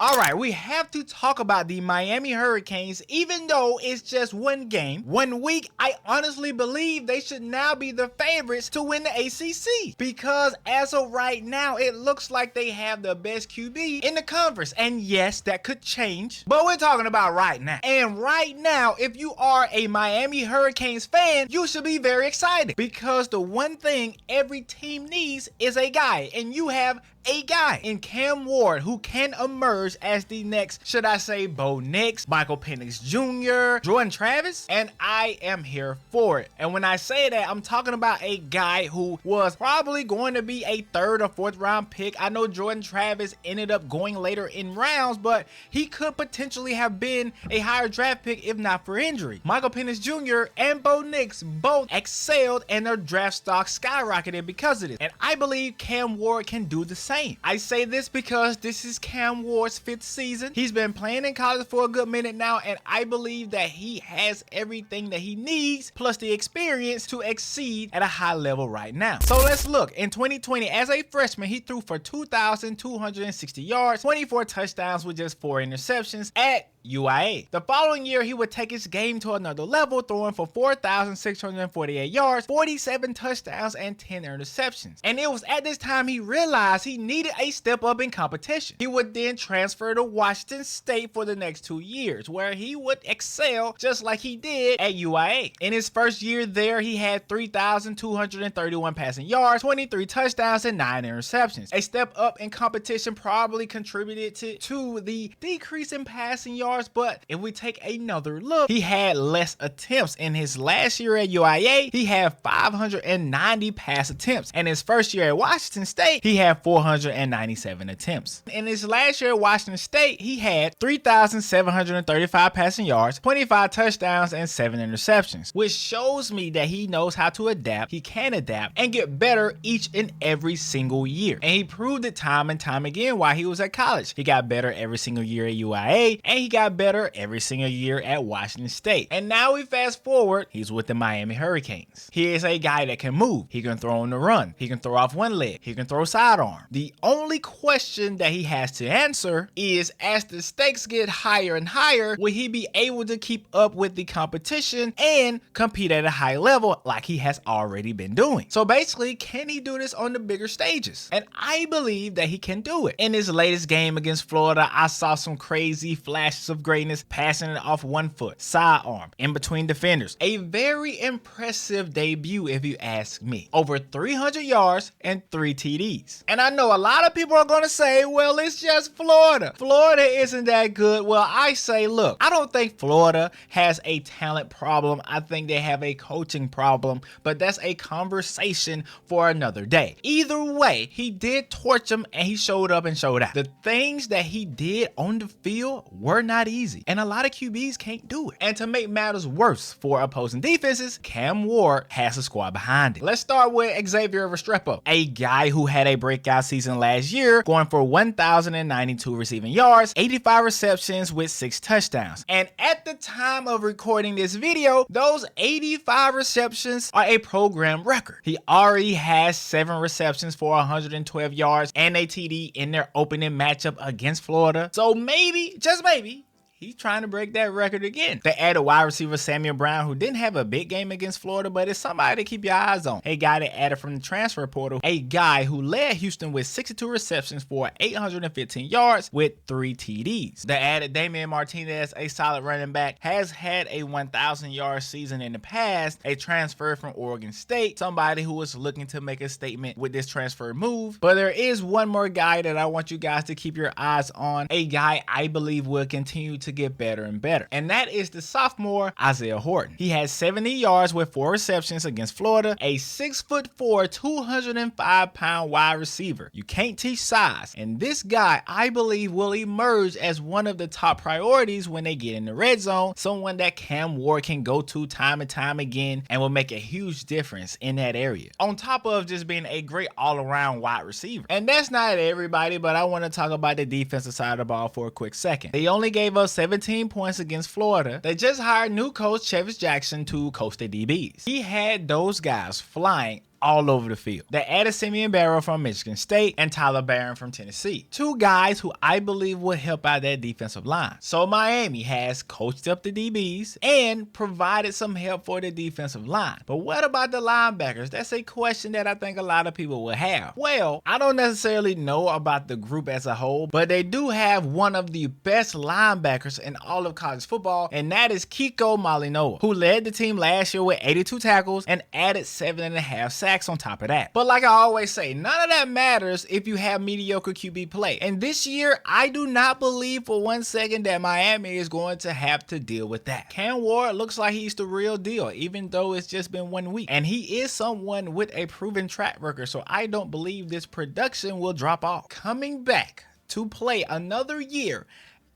Alright, we have to talk about the Miami Hurricanes. Even though it's just one game, 1 week, I honestly believe they should now be the favorites to win the ACC. Because as of right now, it looks like they have the best QB in the conference. And yes, that could change, but we're talking about right now. And right now, if you are a Miami Hurricanes fan, you should be very excited. Because the one thing every team needs is a guy. And you have a guy in Cam Ward who can emerge as the next, should I say, Bo Nix, Michael Penix Jr., Jordan Travis, and I am here for it. And when I say that, I'm talking about a guy who was probably going to be a 3rd or 4th round pick. I know Jordan Travis ended up going later in rounds, but he could potentially have been a higher draft pick if not for injury. Michael Penix Jr. and Bo Nix both excelled and their draft stock skyrocketed because of this. And I believe Cam Ward can do the same. I say this because this is Cam Ward's 5th season. He's been playing in college for a good minute now, and I believe that he has everything that he needs, plus the experience to exceed at a high level right now. So let's look. In 2020, as a freshman, he threw for 2,260 yards, 24 touchdowns with just 4 interceptions at UIA. The following year, he would take his game to another level, throwing for 4,648 yards, 47 touchdowns, and 10 interceptions. And it was at this time he realized he needed a step up in competition. He would then transfer to Washington State for the next 2 years, where he would excel just like he did at UIA. In his first year there, he had 3,231 passing yards, 23 touchdowns, and 9 interceptions. A step up in competition probably contributed to the decrease in passing yards, but if we take another look, he had less attempts. In his last year at UIA, he had 590 pass attempts. And his first year at Washington State, he had 497 attempts. In his last year at Washington State, he had 3,735 passing yards, 25 touchdowns, and 7 interceptions, which shows me that he knows how to adapt, he can adapt, and get better each and every single year. And he proved it time and time again while he was at college. He got better every single year at UIA, and he got better every single year at Washington State. And now we fast forward, he's with the Miami Hurricanes. He is a guy that can move. He can throw on the run. He can throw off one leg. He can throw sidearm. The only question that he has to answer is, as the stakes get higher and higher, will he be able to keep up with the competition and compete at a high level like he has already been doing? So basically, can he do this on the bigger stages? And I believe that he can do it. In his latest game against Florida, I saw some crazy flashes of greatness, passing it off 1 foot, sidearm, in between defenders. A very impressive debut if you ask me. Over 300 yards and 3 TDs. And I know a lot of people are going to say, well, it's just Florida. Florida isn't that good. Well, I say, look, I don't think Florida has a talent problem. I think they have a coaching problem, but that's a conversation for another day. Either way, he did torch them and he showed up and showed out. The things that he did on the field were not easy, and a lot of QBs can't do it. And to make matters worse for opposing defenses, Cam Ward has a squad behind it. Let's start with Xavier Restrepo, a guy who had a breakout season last year, going for 1,092 receiving yards, 85 receptions with 6 touchdowns. And at the time of recording this video, those 85 receptions are a program record. He already has 7 receptions for 112 yards and a TD in their opening matchup against Florida. So maybe, just maybe, he's trying to break that record again. They added wide receiver Samuel Brown, who didn't have a big game against Florida, but it's somebody to keep your eyes on. A guy that added from the transfer portal, a guy who led Houston with 62 receptions for 815 yards with 3 TDs. They added Damian Martinez, a solid running back, has had a 1,000-yard season in the past, a transfer from Oregon State, somebody who was looking to make a statement with this transfer move. But there is one more guy that I want you guys to keep your eyes on, a guy I believe will continue to get better and better, and that is the sophomore Isaiah Horton. He has 70 yards with 4 receptions against Florida, a 6'4", 205-pound wide receiver. You can't teach size, and this guy I believe will emerge as one of the top priorities when they get in the red zone, someone that Cam Ward can go to time and time again and will make a huge difference in that area, on top of just being a great all-around wide receiver. And that's not everybody, but I want to talk about the defensive side of the ball for a quick second. They only gave us 17 points against Florida. They just hired new coach Chevis Jackson to coach the DBs. He had those guys flying all over the field. They added Simeon Barrow from Michigan State and Tyler Barron from Tennessee. Two guys who I believe will help out that defensive line. So Miami has coached up the DBs and provided some help for the defensive line. But what about the linebackers? That's a question that I think a lot of people will have. Well, I don't necessarily know about the group as a whole, but they do have one of the best linebackers in all of college football, and that is Kiko Malinois, who led the team last year with 82 tackles and added 7.5 sacks on top of that. But like I always say, none of that matters if you have mediocre QB play. And this year, I do not believe for 1 second that Miami is going to have to deal with that. Cam Ward looks like he's the real deal, even though it's just been 1 week. And he is someone with a proven track record, so I don't believe this production will drop off. Coming back to play another year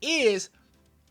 is,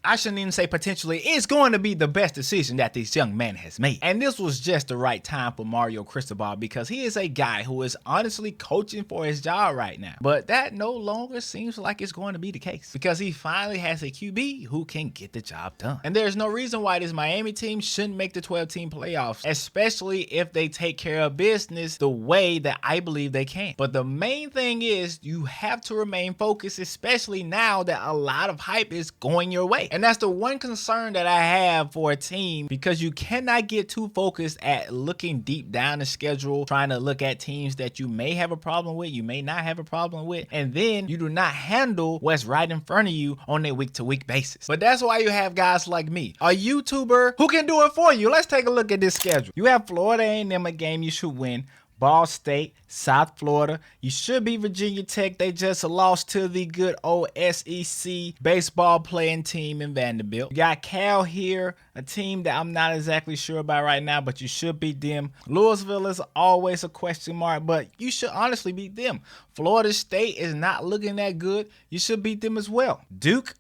I shouldn't even say potentially, it's going to be the best decision that this young man has made. And this was just the right time for Mario Cristobal, because he is a guy who is honestly coaching for his job right now. But that no longer seems like it's going to be the case, because he finally has a QB who can get the job done. And there's no reason why this Miami team shouldn't make the 12-team playoffs, especially if they take care of business the way that I believe they can. But the main thing is you have to remain focused, especially now that a lot of hype is going your way. And that's the one concern that I have for a team, because you cannot get too focused at looking deep down the schedule, trying to look at teams that you may have a problem with, you may not have a problem with, and then you do not handle what's right in front of you on a week-to-week basis. But that's why you have guys like me, a YouTuber who can do it for you. Let's take a look at this schedule. You have Florida A&M, a game you should win. Ball State, South Florida. You should be Virginia Tech. They just lost to the good old SEC baseball playing team in Vanderbilt. You got Cal here, a team that I'm not exactly sure about right now, but you should beat them. Louisville is always a question mark, but you should honestly beat them. Florida State is not looking that good. You should beat them as well. Duke,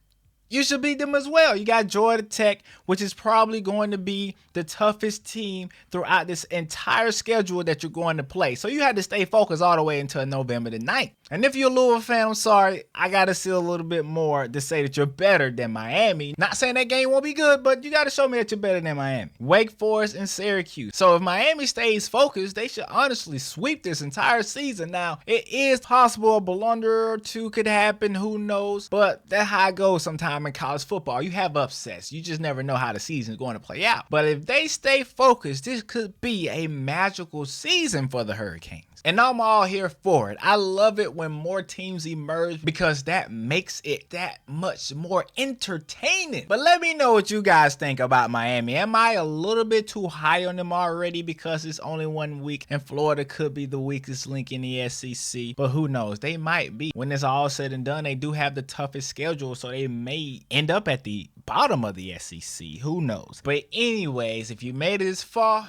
you should beat them as well. You got Georgia Tech, which is probably going to be the toughest team throughout this entire schedule that you're going to play. So you have to stay focused all the way until November the 9th. And if you're a Louisville fan, I'm sorry, I got to see a little bit more to say that you're better than Miami. Not saying that game won't be good, but you got to show me that you're better than Miami. Wake Forest and Syracuse. So if Miami stays focused, they should honestly sweep this entire season. Now, it is possible a blunder or two could happen, who knows, but that's how it goes sometimes in college football. You have upsets. You just never know how the season is going to play out. But if they stay focused, this could be a magical season for the Hurricanes. And I'm all here for it. I love it when more teams emerge, because that makes it that much more entertaining. But let me know what you guys think about Miami. Am I a little bit too high on them already because it's only 1 week and Florida could be the weakest link in the SEC? But who knows? They might be. When it's all said and done, they do have the toughest schedule, so they may end up at the bottom of the SEC. Who knows? But anyways, if you made it this far,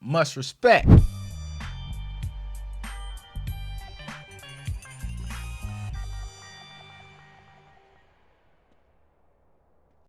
much respect.